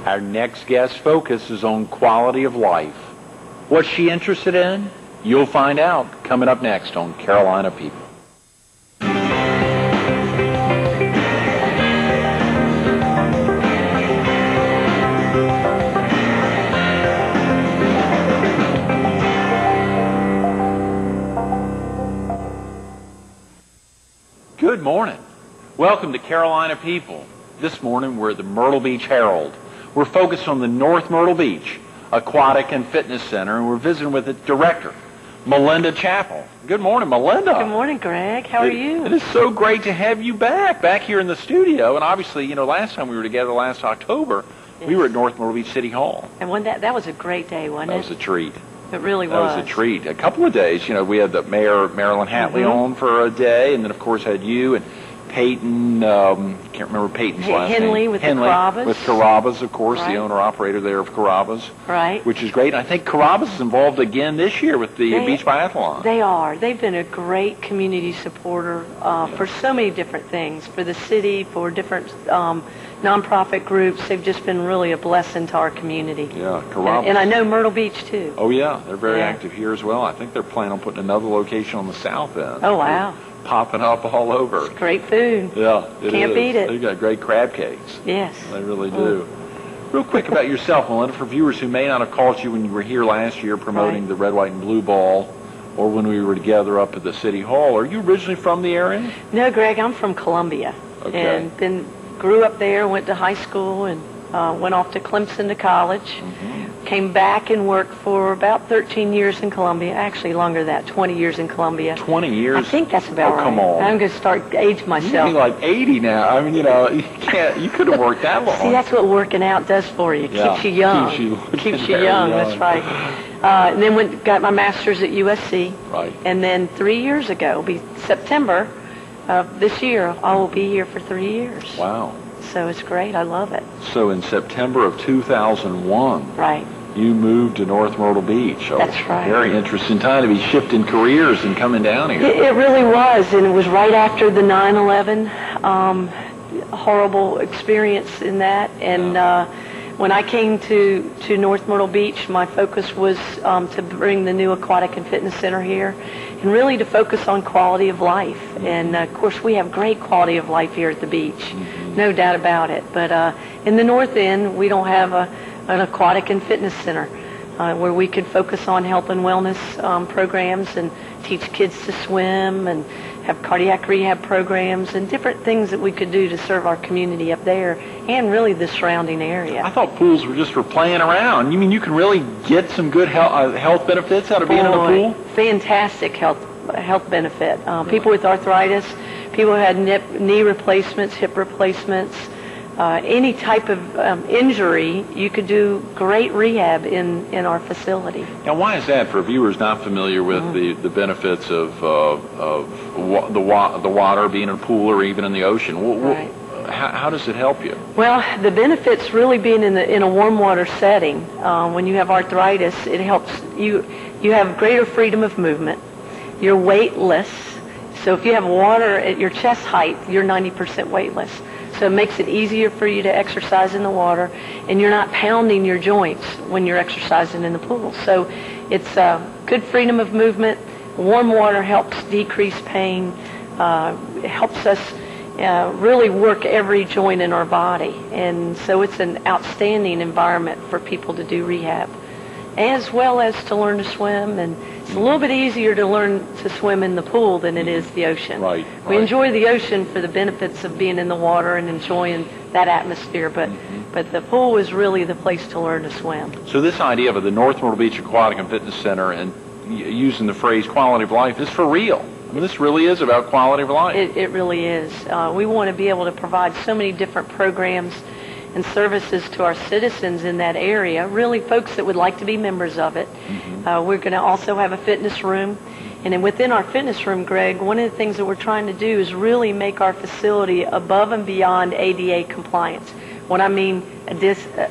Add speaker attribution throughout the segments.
Speaker 1: Our next guest focuses on quality of life. What's she interested in? You'll find out coming up next on Carolina People. Good morning. Welcome to Carolina People. This morning we're at the Myrtle Beach Herald. We're focused on the North Myrtle Beach Aquatic and Fitness Center, and we're visiting with its director, Melinda Chappell. Good morning, Melinda.
Speaker 2: Good morning, Greg. How are you?
Speaker 1: It is so great to have you back here in the studio. And obviously, you know, last time we were together last October, we were at North Myrtle Beach City Hall.
Speaker 2: And that was a great day, wasn't it?
Speaker 1: That was a treat.
Speaker 2: It really was.
Speaker 1: That was a treat. A couple of days, you know, we had the Mayor, Marilyn Hatley, on for a day, and then, of course, had you and Peyton, can't remember Peyton's last name.
Speaker 2: Henley with the Carrabba's.
Speaker 1: With Carrabba's, of course,
Speaker 2: Right.
Speaker 1: the owner-operator there of Carrabba's.
Speaker 2: Right.
Speaker 1: Which is great. I think Carrabba's is involved again this year with the Beach Biathlon.
Speaker 2: They are. They've been a great community supporter for so many different things, for the city, for different nonprofit groups. They've just been really a blessing to our community.
Speaker 1: Yeah, Carrabba's.
Speaker 2: And I know Myrtle Beach, too.
Speaker 1: Oh, yeah. They're very active here as well. I think they're planning on putting another location on the south end.
Speaker 2: Oh, wow.
Speaker 1: Popping up all over.
Speaker 2: It's great food.
Speaker 1: Yeah, it
Speaker 2: Can't
Speaker 1: is.
Speaker 2: beat it.
Speaker 1: They've got great crab cakes.
Speaker 2: Yes.
Speaker 1: They really do. Real quick about yourself, Melinda, for viewers who may not have caught you when you were here last year promoting the red, white, and blue ball, or when we were together up at the City Hall. Are you originally from the area?
Speaker 2: No, Greg, I'm from Columbia.
Speaker 1: Okay.
Speaker 2: And then grew up there, went to high school, and went off to Clemson to college. Came back and worked for about 13 years in Columbia. Actually, longer than that, 20 years in Columbia.
Speaker 1: 20 years?
Speaker 2: I think that's about right.
Speaker 1: Come on.
Speaker 2: I'm going to start age myself.
Speaker 1: You're like 80 now. I mean, you know, you couldn't have worked that long.
Speaker 2: See, that's what working out does for you.
Speaker 1: Yeah.
Speaker 2: Keeps you young.
Speaker 1: Keeps
Speaker 2: you young. That's right. And then got my master's at USC.
Speaker 1: Right.
Speaker 2: And then 3 years ago, be September of this year, I will be here for 3 years.
Speaker 1: Wow.
Speaker 2: So it's great. I love it.
Speaker 1: So in September of 2001,
Speaker 2: right,
Speaker 1: you moved to North Myrtle Beach.
Speaker 2: That's right.
Speaker 1: Very interesting time to be shifting careers and coming down here.
Speaker 2: It really was, and it was right after the 9/11 horrible experience in that. And when I came to North Myrtle Beach, my focus was to bring the new Aquatic and Fitness Center here, and really to focus on quality of life. And of course, we have great quality of life here at the beach, no doubt about it. But in the North End, we don't have an Aquatic and Fitness Center where we could focus on health and wellness programs and teach kids to swim and have cardiac rehab programs and different things that we could do to serve our community up there and really the surrounding area.
Speaker 1: I thought pools were just for playing around. You mean you can really get some good health benefits out of being in a pool?
Speaker 2: Fantastic health benefit. People with arthritis, people who had knee replacements, hip replacements, any type of injury, you could do great rehab in our facility.
Speaker 1: Now, why is that for viewers not familiar with the benefits of the water, being in a pool or even in the ocean?
Speaker 2: Right.
Speaker 1: How does it help you?
Speaker 2: Well, the benefits really being in a warm water setting. When you have arthritis, it helps you. You have greater freedom of movement. You're weightless. So if you have water at your chest height, you're 90% weightless. So it makes it easier for you to exercise in the water, and you're not pounding your joints when you're exercising in the pool. So it's good freedom of movement. Warm water helps decrease pain, helps us really work every joint in our body. And so it's an outstanding environment for people to do rehab, as well as to learn to swim. And it's a little bit easier to learn to swim in the pool than it is the ocean.
Speaker 1: Right.
Speaker 2: We enjoy the ocean for the benefits of being in the water and enjoying that atmosphere, but the pool is really the place to learn to swim.
Speaker 1: So this idea of the North Myrtle Beach Aquatic and Fitness Center and using the phrase quality of life is for real. I mean, this really is about quality of life.
Speaker 2: It really is. We want to be able to provide so many different programs and services to our citizens in that area, really folks that would like to be members of it. We're going to also have a fitness room. And then within our fitness room, Greg, one of the things that we're trying to do is really make our facility above and beyond ADA compliance. What I mean,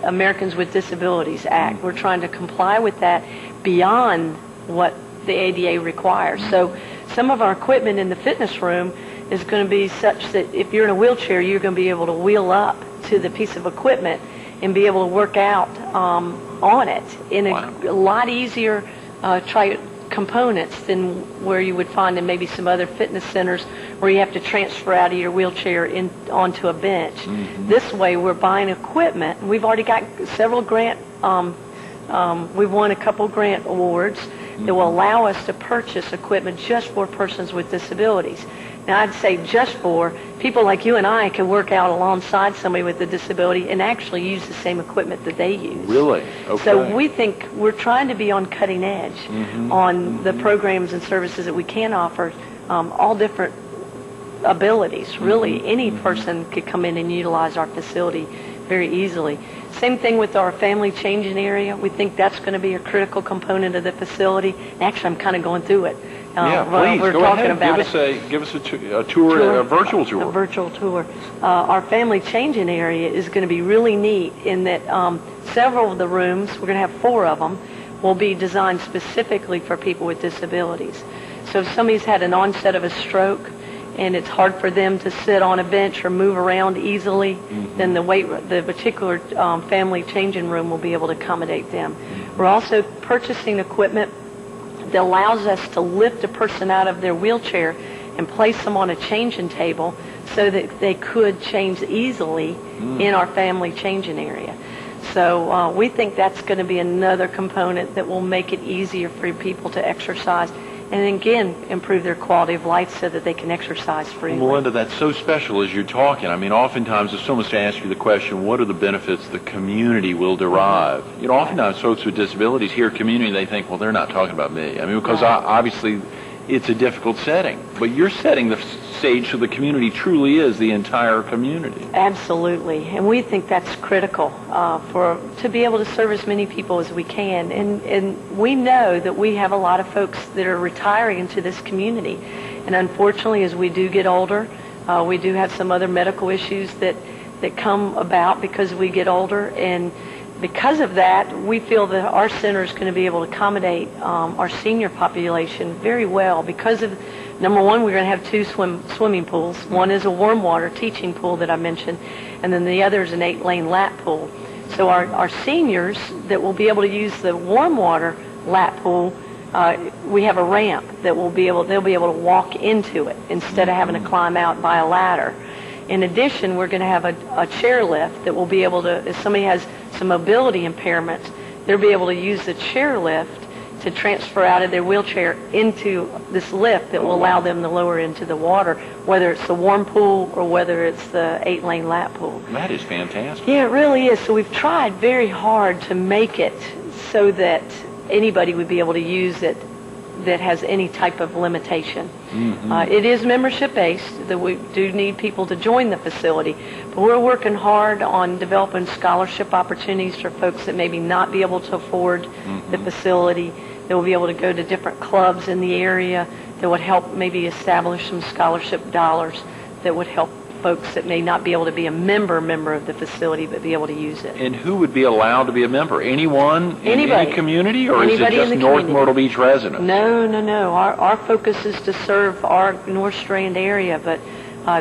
Speaker 2: Americans with Disabilities Act. We're trying to comply with that beyond what the ADA requires. So some of our equipment in the fitness room is going to be such that if you're in a wheelchair, you're going to be able to wheel up to the piece of equipment and be able to work out on it in a lot easier components than where you would find in maybe some other fitness centers where you have to transfer out of your wheelchair onto a bench. This way, we're buying equipment. We've already got several grant. We've won a couple grant awards that will allow us to purchase equipment just for persons with disabilities. Now, I'd say just for people like you and I can work out alongside somebody with a disability and actually use the same equipment that they use.
Speaker 1: Really? Okay.
Speaker 2: So we think we're trying to be on cutting edge on the programs and services that we can offer, all different abilities. Really, any person could come in and utilize our facility very easily. Same thing with our family changing area. We think that's going to be a critical component of the facility. Actually, I'm kind of going through it.
Speaker 1: Please,
Speaker 2: we're
Speaker 1: go
Speaker 2: talking
Speaker 1: ahead.
Speaker 2: about
Speaker 1: give us a tour, a virtual tour.
Speaker 2: A virtual tour. Our family changing area is going to be really neat in that several of the rooms, we're going to have 4 of them, will be designed specifically for people with disabilities. So if somebody's had an onset of a stroke and it's hard for them to sit on a bench or move around easily, then the particular family changing room will be able to accommodate them. We're also purchasing equipment that allows us to lift a person out of their wheelchair and place them on a changing table so that they could change easily in our family changing area. So we think that's going to be another component that will make it easier for people to exercise and again improve their quality of life so that they can exercise freely.
Speaker 1: Well, Melinda, that's so special as you're talking. I mean, oftentimes if someone's to ask you the question, what are the benefits the community will derive? You know, oftentimes folks with disabilities hear community, they think, well, they're not talking about me. I mean, because obviously it's a difficult setting. But you're setting the stage so the community truly is the entire community.
Speaker 2: Absolutely. And we think that's critical to be able to serve as many people as we can. And we know that we have a lot of folks that are retiring into this community. And unfortunately, as we do get older, we do have some other medical issues that come about because we get older. And because of that, we feel that our center is going to be able to accommodate our senior population very well because of, number one, we're going to have 2 swimming pools. One is a warm water teaching pool that I mentioned, and then the other is an 8-lane lap pool. So our seniors that will be able to use the warm water lap pool, we have a ramp that they'll be able to walk into it instead of having to climb out by a ladder. In addition, we're going to have a chairlift that will be able to, if somebody has some mobility impairments, they'll be able to use the chairlift to transfer out of their wheelchair into this lift that will allow them to lower into the water, whether it's the warm pool or whether it's the 8-lane lap pool.
Speaker 1: That is fantastic.
Speaker 2: Yeah, it really is. So we've tried very hard to make it so that anybody would be able to use it that has any type of limitation. It is membership-based, that we do need people to join the facility, but we're working hard on developing scholarship opportunities for folks that maybe not be able to afford the facility. They will be able to go to different clubs in the area that would help maybe establish some scholarship dollars that would help folks that may not be able to be a member of the facility but be able to use it.
Speaker 1: And who would be allowed to be a member? Anyone in any community, or
Speaker 2: Anybody
Speaker 1: is it just North Myrtle Beach residents?
Speaker 2: No. Our focus is to serve our North Strand area, but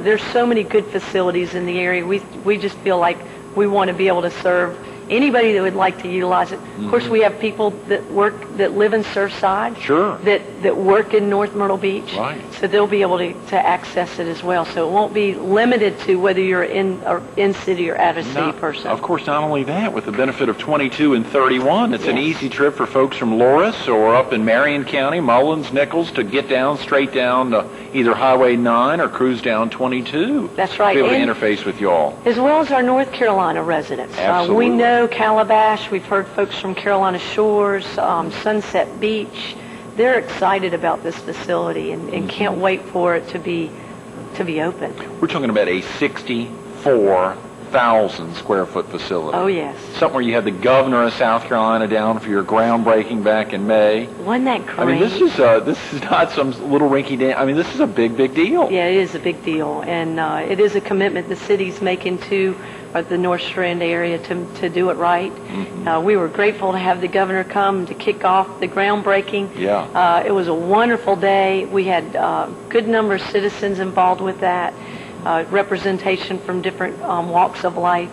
Speaker 2: there's so many good facilities in the area. We just feel like we want to be able to serve anybody that would like to utilize it. Of course, we have people that live in Surfside,
Speaker 1: sure,
Speaker 2: that work in North Myrtle Beach,
Speaker 1: right.
Speaker 2: So they'll be able to access it as well. So it won't be limited to whether you're in city or out of city person.
Speaker 1: Of course, not only that, with the benefit of 22 and 31, it's an easy trip for folks from Loris or up in Marion County, Mullins, Nichols, to get straight down to either Highway 9 or cruise down 22.
Speaker 2: That's right.
Speaker 1: To be able to interface with y'all.
Speaker 2: As well as our North Carolina residents.
Speaker 1: Absolutely.
Speaker 2: We know Calabash, we've heard folks from Carolina Shores, Sunset Beach. They're excited about this facility and can't wait for it to be open.
Speaker 1: We're talking about a 64,000 square foot facility.
Speaker 2: Oh, yes.
Speaker 1: Something where you had the governor of South Carolina down for your groundbreaking back in May.
Speaker 2: Wasn't that great?
Speaker 1: I mean, this is not some little rinky dink. I mean, this is a big deal.
Speaker 2: Yeah, it is a big deal, and it is a commitment the city's making to the North Strand area to do it right. We were grateful to have the governor come to kick off the groundbreaking.
Speaker 1: Yeah.
Speaker 2: It was a wonderful day. We had a good number of citizens involved with that, representation from different walks of life.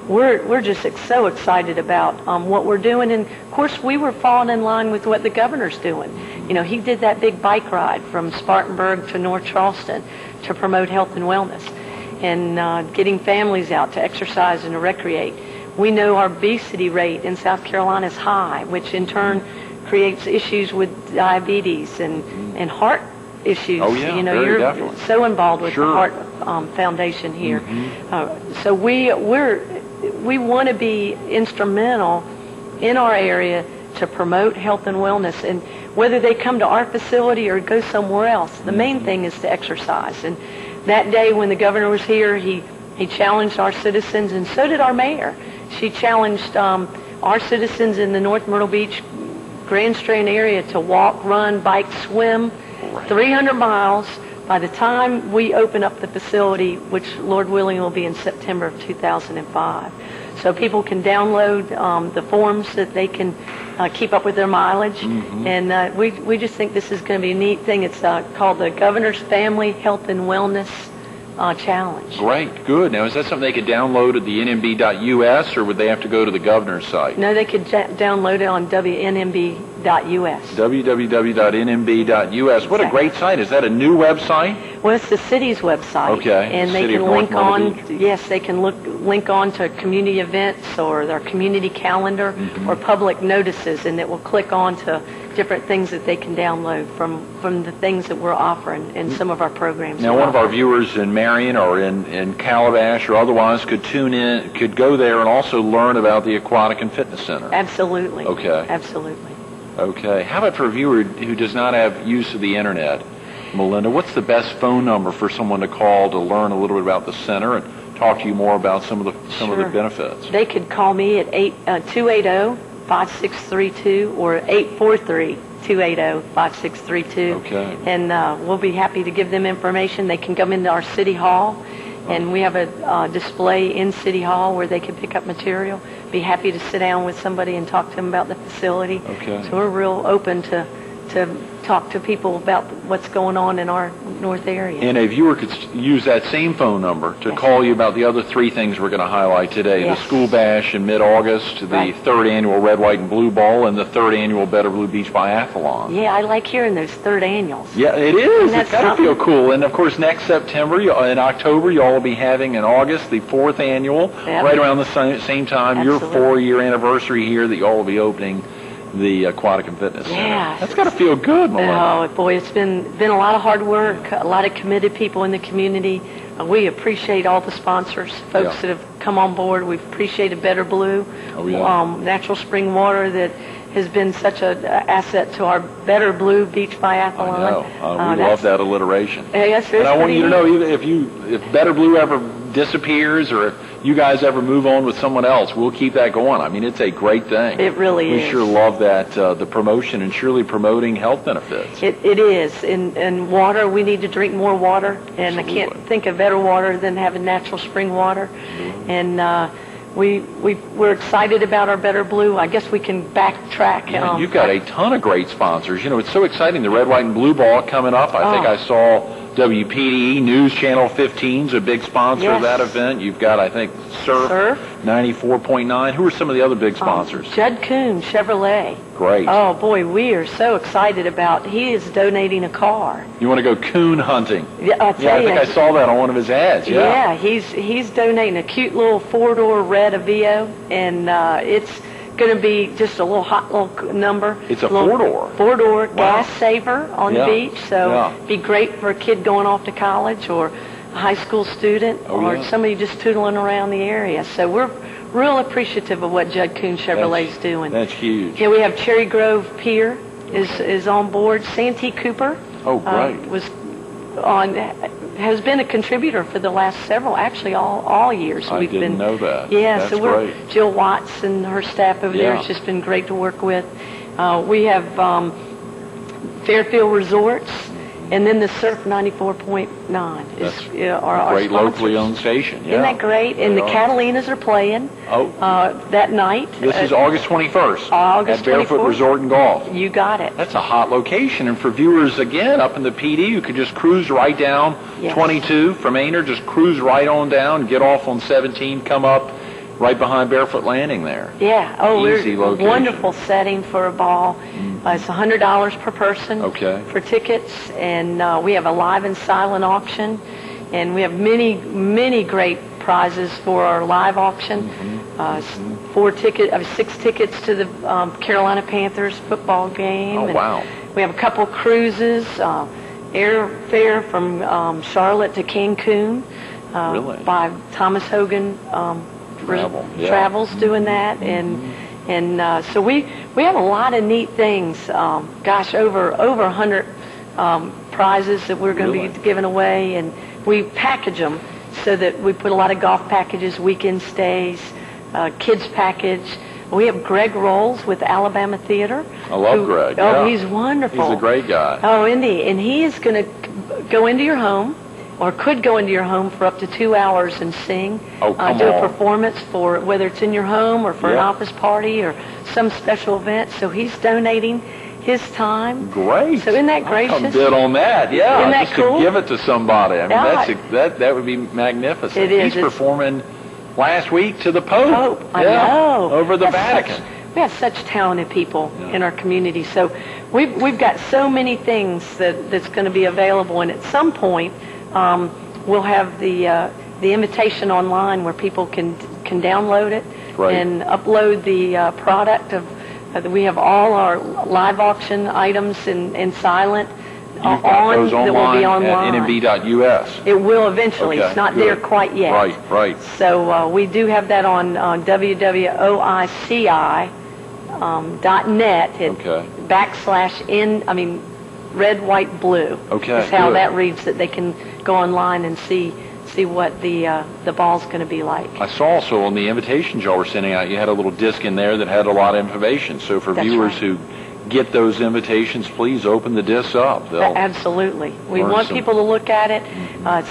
Speaker 2: we're just so excited about what we're doing. And of course, we were falling in line with what the governor's doing. You know, he did that big bike ride from Spartanburg to North Charleston to promote health and wellness, and getting families out to exercise and to recreate. We know our obesity rate in South Carolina is high, which in turn creates issues with diabetes and heart issues.
Speaker 1: Oh, yeah,
Speaker 2: you know,
Speaker 1: very
Speaker 2: you're
Speaker 1: definitely.
Speaker 2: so involved with
Speaker 1: Sure.
Speaker 2: the Heart Foundation here. So we want to be instrumental in our area to promote health and wellness, and whether they come to our facility or go somewhere else, the main thing is to exercise. And that day when the governor was here, he challenged our citizens, and so did our mayor. She challenged our citizens in the North Myrtle Beach Grand Strand area to walk, run, bike, swim 300 miles by the time we open up the facility, which Lord willing will be in September of 2005. So people can download the forms that they can keep up with their mileage. And we just think this is going to be a neat thing. It's called the Governor's Family Health and Wellness Challenge.
Speaker 1: Great, good. Now, is that something they could download at the nmb.us, or would they have to go to the governor's site?
Speaker 2: No, they could download it on WNMB.us.
Speaker 1: www.nmb.us. What a great site. Is that a new website?
Speaker 2: Well, it's the city's website.
Speaker 1: Okay.
Speaker 2: And they
Speaker 1: City
Speaker 2: can
Speaker 1: of North
Speaker 2: link
Speaker 1: Myrtle
Speaker 2: on,
Speaker 1: Beach.
Speaker 2: yes, they can link on to community events or their community calendar or public notices, and it will click on to different things that they can download from the things that we're offering in some of our programs.
Speaker 1: Now, one of our viewers in Marion or in Calabash or otherwise could tune in, could go there and also learn about the Aquatic and Fitness Center.
Speaker 2: Absolutely.
Speaker 1: Okay.
Speaker 2: Absolutely.
Speaker 1: Okay. How about for a viewer who does not have use of the Internet? Melinda, what's the best phone number for someone to call to learn a little bit about the center and talk to you more about some of the benefits?
Speaker 2: They could call me at 280-5632 or 843-280-5632.
Speaker 1: Okay.
Speaker 2: And we'll be happy to give them information. They can come into our City Hall, and we have a display in City Hall where they can pick up material. Be happy to sit down with somebody and talk to them about the facility.
Speaker 1: Okay.
Speaker 2: So we're real open to talk to people about what's going on in our north area.
Speaker 1: And a viewer could use that same phone number to call you about the other three things we're going to highlight today.
Speaker 2: Yes.
Speaker 1: The School Bash in mid-August, the
Speaker 2: Right.
Speaker 1: 3rd Annual Red, White, and Blue Ball, and the 3rd Annual Better Blue Beach Biathlon.
Speaker 2: Yeah, I like hearing those third annuals.
Speaker 1: Yeah, it is.
Speaker 2: And that's
Speaker 1: It's got to feel
Speaker 2: something.
Speaker 1: cool. And, of course, next September, in October, you all will be having in August the 4th Annual,
Speaker 2: Yep.
Speaker 1: right around the same time, your
Speaker 2: Absolutely.
Speaker 1: 4-year anniversary here that you all will be opening the Aquatic and Fitness Center.
Speaker 2: Yeah.
Speaker 1: That's got to feel good, Melinda.
Speaker 2: Oh, boy, it's been a lot of hard work, a lot of committed people in the community. We appreciate all the sponsors, folks
Speaker 1: Yeah.
Speaker 2: that have come on board. We appreciate Better Blue,
Speaker 1: Oh, yeah.
Speaker 2: natural spring water that has been such an asset to our Better Blue Beach Biathlon.
Speaker 1: I know. We love that alliteration.
Speaker 2: Yes,
Speaker 1: And I want
Speaker 2: pretty
Speaker 1: you to
Speaker 2: neat.
Speaker 1: know, even if Better Blue ever disappears or if you guys ever move on with someone else, we'll keep that going. I mean, it's a great thing.
Speaker 2: It really
Speaker 1: We
Speaker 2: is.
Speaker 1: sure love that, the promotion and surely promoting health benefits.
Speaker 2: It is. In water, we need to drink more water, and I
Speaker 1: Absolutely.
Speaker 2: can't think of better water than having natural spring water. And we're excited about our Better Blue. I guess we can backtrack.
Speaker 1: Yeah, you've got a ton of great sponsors. You know, it's so exciting. The Red, White, and Blue Ball coming up. I think I saw WPDE News Channel 15's a big sponsor of
Speaker 2: Yes.
Speaker 1: that event. You've got, I think, Surf 94.9. Who are some of the other big sponsors?
Speaker 2: Judd Kuhn Chevrolet.
Speaker 1: Great.
Speaker 2: Oh, boy, we are so excited about. He is donating a car.
Speaker 1: You want to go coon hunting?
Speaker 2: Yeah, I
Speaker 1: Yeah,
Speaker 2: tell
Speaker 1: I
Speaker 2: you.
Speaker 1: think I saw that on one of his ads.
Speaker 2: Yeah, he's donating a cute little four-door red Aveo, and it's going to be just a little hot little number.
Speaker 1: It's a
Speaker 2: Little
Speaker 1: four-door.
Speaker 2: Four-door
Speaker 1: Wow.
Speaker 2: gas saver on
Speaker 1: Yeah.
Speaker 2: the beach, so
Speaker 1: Yeah.
Speaker 2: be great for a kid going off to college or a high school student
Speaker 1: Oh,
Speaker 2: or
Speaker 1: yeah.
Speaker 2: somebody just tootling around the area. So we're real appreciative of what Judd Kuhn Chevrolet's doing.
Speaker 1: That's huge.
Speaker 2: Yeah, we have Cherry Grove Pier is on board. Santee Cooper
Speaker 1: Oh, great.
Speaker 2: has been a contributor for the last several, actually all years.
Speaker 1: I didn't know that.
Speaker 2: Yeah,
Speaker 1: That's
Speaker 2: so we're
Speaker 1: great.
Speaker 2: Jill Watts and her staff over there.
Speaker 1: Yeah.
Speaker 2: It's just been great to work with. We have Fairfield Resorts, and then the Surf 94.9 is
Speaker 1: That's
Speaker 2: our
Speaker 1: Great
Speaker 2: sponsors.
Speaker 1: locally owned station. Yeah.
Speaker 2: Isn't that great? And
Speaker 1: They
Speaker 2: the
Speaker 1: are.
Speaker 2: Catalinas are playing that night.
Speaker 1: This is August 21st
Speaker 2: August
Speaker 1: at Barefoot
Speaker 2: 24th.
Speaker 1: Resort and Golf.
Speaker 2: You got it.
Speaker 1: That's a hot location. And for viewers, again, up in the PD, you could just cruise right down
Speaker 2: Yes.
Speaker 1: 22 from Ainer, just cruise right on down, get off on 17, come up right behind Barefoot Landing there.
Speaker 2: Yeah. Oh,
Speaker 1: Easy location.
Speaker 2: Wonderful setting for a ball. It's $100 per person for tickets, and we have a live and silent auction, and we have many great prizes for our live auction. 6 tickets to the Carolina Panthers football game.
Speaker 1: Oh, wow.
Speaker 2: We have a couple cruises, airfare from Charlotte to Cancun by Thomas Hogan Travels doing that, and so we have a lot of neat things. Over 100 prizes that we're going to be giving away, and we package them so that we put a lot of golf packages, weekend stays, kids package. We have Greg Rolls with Alabama Theater.
Speaker 1: I love Greg.
Speaker 2: Oh, he's wonderful.
Speaker 1: He's a great guy.
Speaker 2: Oh, Indy, and he is going to go into your home, or could go into your home for up to 2 hours and sing.
Speaker 1: Oh, come
Speaker 2: do
Speaker 1: on.
Speaker 2: a performance for whether it's in your home or for an office party or some special event. So he's donating his time.
Speaker 1: Great.
Speaker 2: So isn't that gracious?
Speaker 1: I'll bid on that. Yeah.
Speaker 2: Isn't that
Speaker 1: just
Speaker 2: cool?
Speaker 1: to give it to somebody. I mean,
Speaker 2: Yeah.
Speaker 1: that would be magnificent.
Speaker 2: It is.
Speaker 1: He's performing last week to the Pope.
Speaker 2: I know.
Speaker 1: Over the Vatican.
Speaker 2: We have such talented people in our community. So we've got so many things that's going to be available, and at some point we'll have the invitation online where people can download it and upload the product of. We have all our live auction items in silent.
Speaker 1: You've got those online,
Speaker 2: that will be online
Speaker 1: at nmb.us.
Speaker 2: It will eventually.
Speaker 1: Okay,
Speaker 2: it's not
Speaker 1: good.
Speaker 2: there quite yet.
Speaker 1: Right.
Speaker 2: So we do have that on www.oici.net. Red, white, blue.
Speaker 1: Okay,
Speaker 2: is how
Speaker 1: good.
Speaker 2: that reads, that they can go online and see what the ball's going to be like.
Speaker 1: I saw also on the invitations y'all were sending out, you had a little disc in there that had a lot of information. So for viewers who get those invitations, please open the disc up.
Speaker 2: Absolutely. We want people to look at it,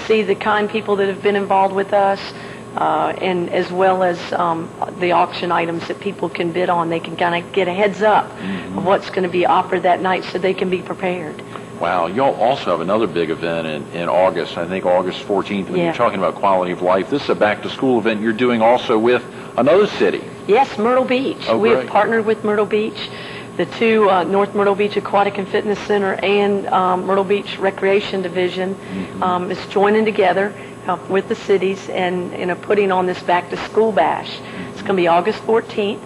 Speaker 2: see the kind people that have been involved with us, and as well as the auction items that people can bid on. They can kind of get a heads up of what's going to be offered that night so they can be prepared.
Speaker 1: Wow. Y'all also have another big event in August, I think August 14th, when you're talking about quality of life. This is a back-to-school event you're doing also with another city.
Speaker 2: Yes, Myrtle Beach.
Speaker 1: Oh,
Speaker 2: we have partnered with Myrtle Beach. The two, North Myrtle Beach Aquatic and Fitness Center and Myrtle Beach Recreation Division is joining together with the cities and putting on this back-to-school bash. It's going to be August 14th.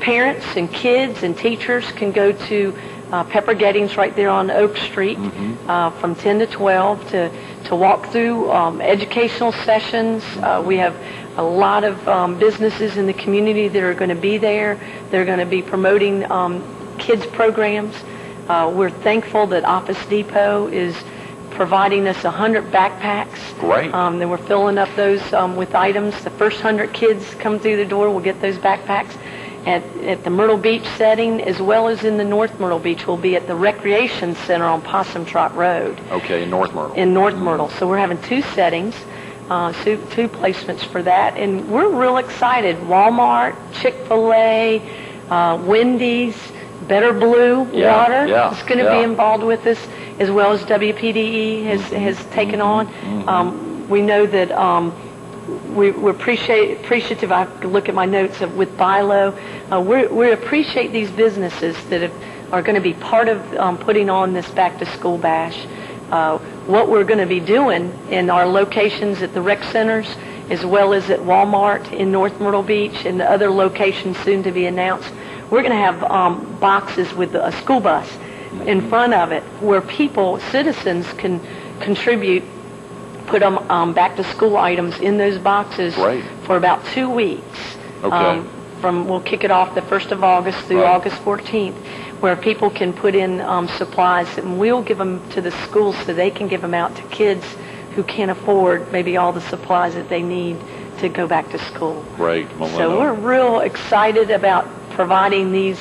Speaker 2: Parents and kids and teachers can go to Pepper Gettings right there on Oak Street from 10 to 12 to walk through educational sessions. We have a lot of businesses in the community that are going to be there. They're going to be promoting kids programs. We're thankful that Office Depot is providing us 100 backpacks.
Speaker 1: Great.
Speaker 2: Then we're filling up those with items. The first 100 kids come through the door will get those backpacks. At the Myrtle Beach setting, as well as in the North Myrtle Beach, we'll be at the Recreation Center on Possum Trot Road.
Speaker 1: Okay, in North Myrtle.
Speaker 2: In North Myrtle. So we're having two settings, two placements for that. And we're real excited. Walmart, Chick-fil-A, Wendy's, Better Blue Water is going to be involved with us, as well as WPDE has taken on. We know that we're appreciative. I look at my notes with BILO. We appreciate these businesses that are going to be part of putting on this back-to-school bash. What we're going to be doing in our locations at the rec centers, as well as at Walmart in North Myrtle Beach and the other locations soon to be announced, we're going to have boxes with a school bus in front of it where citizens can contribute, put them back-to-school items in those boxes for about 2 weeks.
Speaker 1: Okay.
Speaker 2: We'll kick it off the 1st of August through August 14th, where people can put in supplies, and we'll give them to the schools so they can give them out to kids who can't afford maybe all the supplies that they need to go back to school.
Speaker 1: Great, Melinda.
Speaker 2: So we're real excited about providing these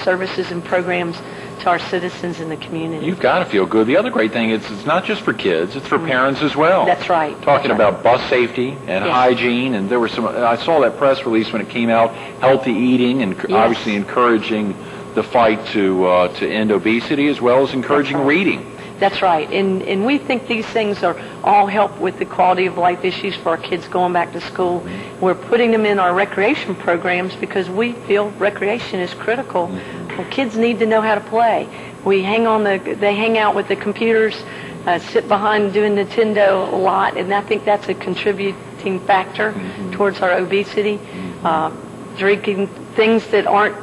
Speaker 2: services and programs to our citizens in the community.
Speaker 1: You've got to feel good. The other great thing is it's not just for kids, it's for parents as well.
Speaker 2: That's right.
Speaker 1: Talking about bus safety and hygiene, and there were I saw that press release when it came out, healthy eating, and obviously encouraging the fight to end obesity, as well as encouraging reading.
Speaker 2: That's right. And we think these things are all help with the quality of life issues for our kids going back to school. We're putting them in our recreation programs because we feel recreation is critical. Well, kids need to know how to play. They hang out with the computers, sit behind doing Nintendo a lot, and I think that's a contributing factor towards our obesity. Drinking things that aren't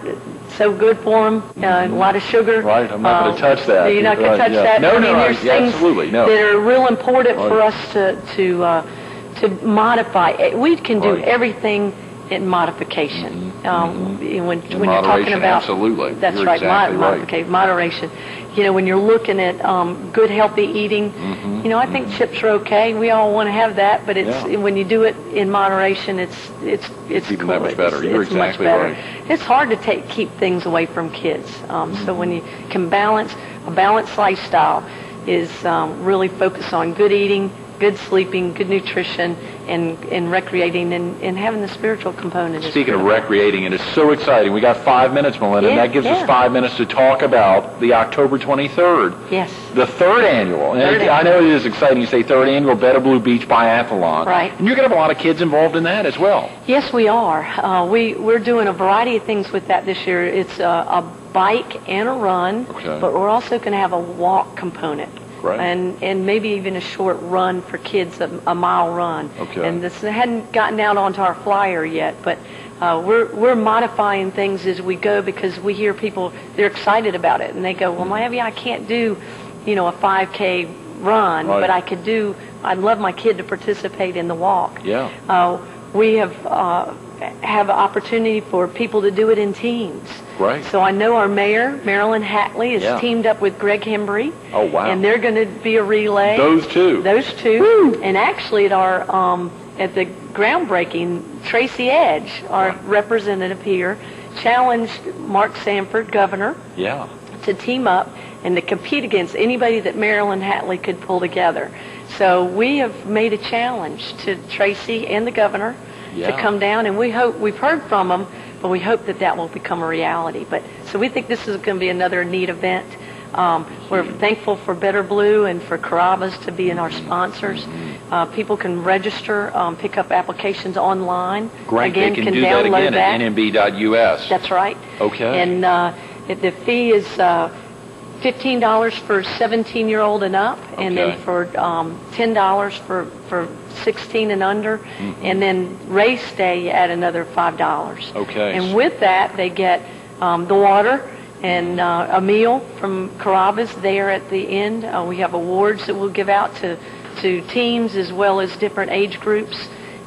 Speaker 2: so good for them, a lot of sugar.
Speaker 1: Right, I'm not going to touch that.
Speaker 2: You're not going to touch that?
Speaker 1: No,
Speaker 2: there's things
Speaker 1: absolutely, no.
Speaker 2: that are real important for us to modify. We can do everything in modification. When you're talking about...
Speaker 1: Absolutely.
Speaker 2: That's
Speaker 1: you're
Speaker 2: right,
Speaker 1: exactly right.
Speaker 2: Moderation. When you're looking at good, healthy eating, I think chips are okay. We all want to have that, but when you do it in moderation, it's
Speaker 1: even
Speaker 2: cool.
Speaker 1: that much better. You're exactly
Speaker 2: right.
Speaker 1: right.
Speaker 2: It's hard to keep things away from kids. So when you can a balanced lifestyle is really focus on good eating, good sleeping, good nutrition, and recreating and having the spiritual component.
Speaker 1: Speaking of recreating, it is so exciting. We got 5 minutes, Melinda, and that gives us 5 minutes to talk about the October 23rd.
Speaker 2: Yes.
Speaker 1: The third annual. I know it is exciting. You say third annual Better Blue Beach Biathlon.
Speaker 2: Right.
Speaker 1: And you're going to have a lot of kids involved in that as well.
Speaker 2: Yes, we are. We're doing a variety of things with that this year. It's a bike and a run, but we're also going to have a walk component.
Speaker 1: Right.
Speaker 2: And maybe even a short run for kids, a mile run.
Speaker 1: Okay.
Speaker 2: And this hadn't gotten out onto our flyer yet, but we're modifying things as we go because we hear people, they're excited about it, and they go, well, maybe I can't do, a 5K run, but I'd love my kid to participate in the walk.
Speaker 1: Yeah.
Speaker 2: We have opportunity for people to do it in teams.
Speaker 1: Right.
Speaker 2: So I know our mayor, Marilyn Hatley, is teamed up with Greg Hembry.
Speaker 1: Oh, wow.
Speaker 2: And they're going to be a relay.
Speaker 1: Those two.
Speaker 2: Woo. And actually at at the groundbreaking, Tracy Edge, our representative here, challenged Mark Sanford, governor, to team up and to compete against anybody that Marilyn Hatley could pull together. So we have made a challenge to Tracy and the governor to come down, and we've heard from them, but we hope that will become a reality. So we think this is going to be another neat event. We're thankful for Better Blue and for Carrabba's to be in our sponsors. People can register, pick up applications online.
Speaker 1: Great,
Speaker 2: again,
Speaker 1: they can do that again at nmb.us.
Speaker 2: That's right.
Speaker 1: Okay.
Speaker 2: And the fee is $15 for 17-year-old and up, and then for $10 for 16 and under, and then race day you add another $5.
Speaker 1: Okay.
Speaker 2: And with that, they get the water and a meal from Carrabba's there at the end. We have awards that we'll give out to teams as well as different age groups.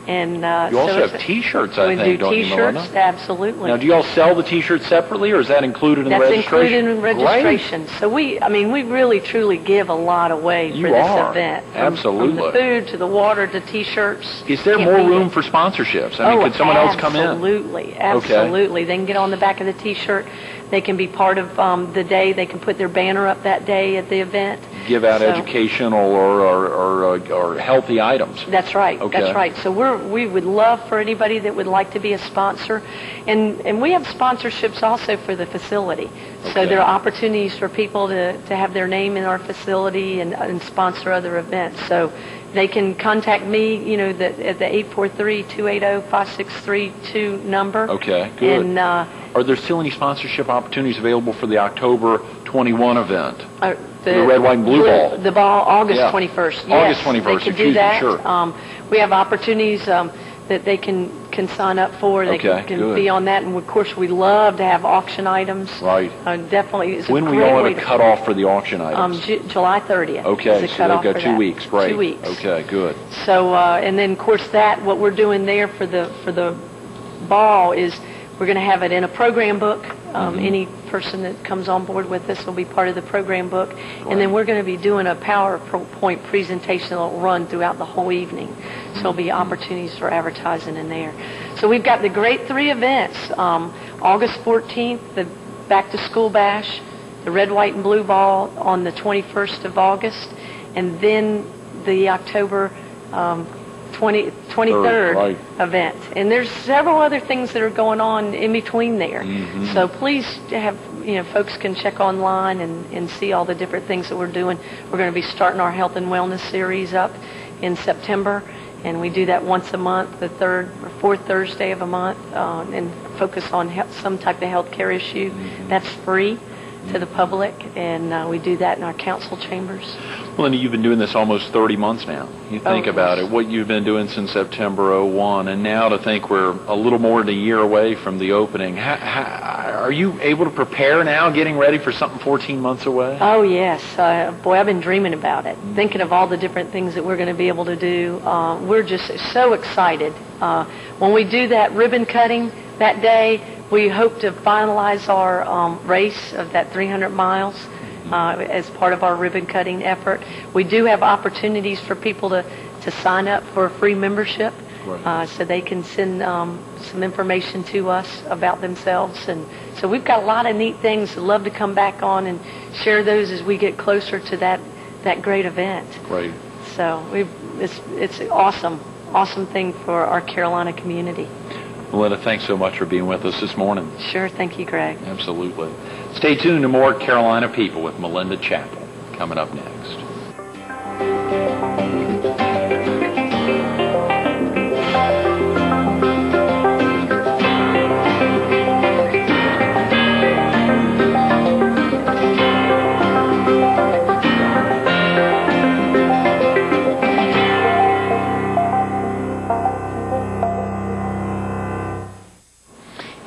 Speaker 2: And
Speaker 1: you also have T-shirts, I think, don't you, Melinda?
Speaker 2: We do T-shirts, absolutely.
Speaker 1: Now, do you all sell the T-shirts separately, or is that included in the registration?
Speaker 2: That's included in registration.
Speaker 1: Great.
Speaker 2: So we really, truly give a lot away for this event.
Speaker 1: Absolutely.
Speaker 2: From the food to the water to T-shirts.
Speaker 1: Is there more room for sponsorships? I mean, could someone else come in?
Speaker 2: Absolutely.
Speaker 1: Okay.
Speaker 2: They can get on the back of the T-shirt. They can be part of the day. They can put their banner up that day at the event.
Speaker 1: Give out educational or healthy items.
Speaker 2: That's right.
Speaker 1: Okay.
Speaker 2: That's right. So we would love for anybody that would like to be a sponsor, and we have sponsorships also for the facility.
Speaker 1: Okay.
Speaker 2: So there are opportunities for people to have their name in our facility and sponsor other events. So they can contact me, at the 843-280-5632 number.
Speaker 1: Okay, good.
Speaker 2: And
Speaker 1: are there still any sponsorship opportunities available for the October 21 event? The red, white, and blue ball.
Speaker 2: The ball, August 21st. Yes,
Speaker 1: August 21st,
Speaker 2: they can do that.
Speaker 1: Sure.
Speaker 2: We have opportunities that they can sign up for. They can be on that. And, of course, we love to have auction items.
Speaker 1: Right.
Speaker 2: Definitely. It's
Speaker 1: when we all have a cutoff for the auction items?
Speaker 2: July 30th.
Speaker 1: Okay, so they've got 2 weeks. Great.
Speaker 2: 2 weeks.
Speaker 1: Okay, good.
Speaker 2: So, and then, of course, what we're doing there for the ball is we're going to have it in a program book. Any person that comes on board with this will be part of the program book. Right. And then we're going to be doing a PowerPoint presentation that will run throughout the whole evening. So there'll be opportunities for advertising in there. So we've got the great 3 events. August 14th, the Back to School Bash, the Red, White, and Blue Ball on the 21st of August, and then the October 23rd
Speaker 1: right.
Speaker 2: event. And there's several other things that are going on in between there. So please have, folks can check online and see all the different things that we're doing. We're going to be starting our health and wellness series up in September. And we do that once a month, the third or fourth Thursday of a month, and focus on some type of health care issue. That's free to the public, and we do that in our council chambers.
Speaker 1: Melinda, you've been doing this almost 30 months now. You think about it, what you've been doing since September '01, and now to think we're a little more than a year away from the opening. Are you able to prepare now, getting ready for something 14 months away?
Speaker 2: Oh, yes. Boy, I've been dreaming about it, thinking of all the different things that we're going to be able to do. We're just so excited. When we do that ribbon cutting that day, we hope to finalize our race of that 300 miles as part of our ribbon cutting effort. We do have opportunities for people to sign up for a free membership, so they can send some information to us about themselves. And so we've got a lot of neat things. I'd love to come back on and share those as we get closer to that great event.
Speaker 1: Right.
Speaker 2: So it's an awesome thing for our Carolina community.
Speaker 1: Melinda, thanks so much for being with us this morning.
Speaker 2: Sure. Thank you, Greg.
Speaker 1: Absolutely. Stay tuned to more Carolina People with Melinda Chappell coming up next.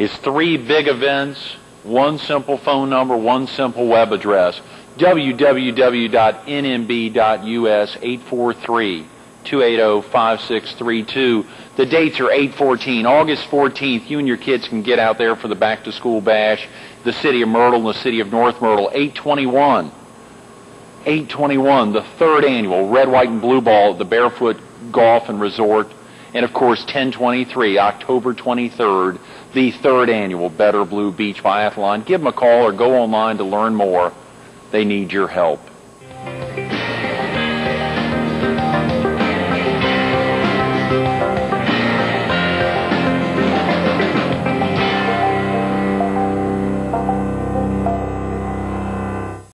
Speaker 1: It's 3 big events, 1 simple phone number, 1 simple web address, www.nmb.us, 843-280-5632. The dates are 8/14, August 14th. You and your kids can get out there for the back-to-school bash. The city of Myrtle and the city of North Myrtle. 8/21, the 3rd annual Red, White, and Blue Ball at the Barefoot Golf and Resort. And, of course, 10/23, October 23rd, the 3rd annual Better Blue Beach Biathlon. Give them a call or go online to learn more. They need your help.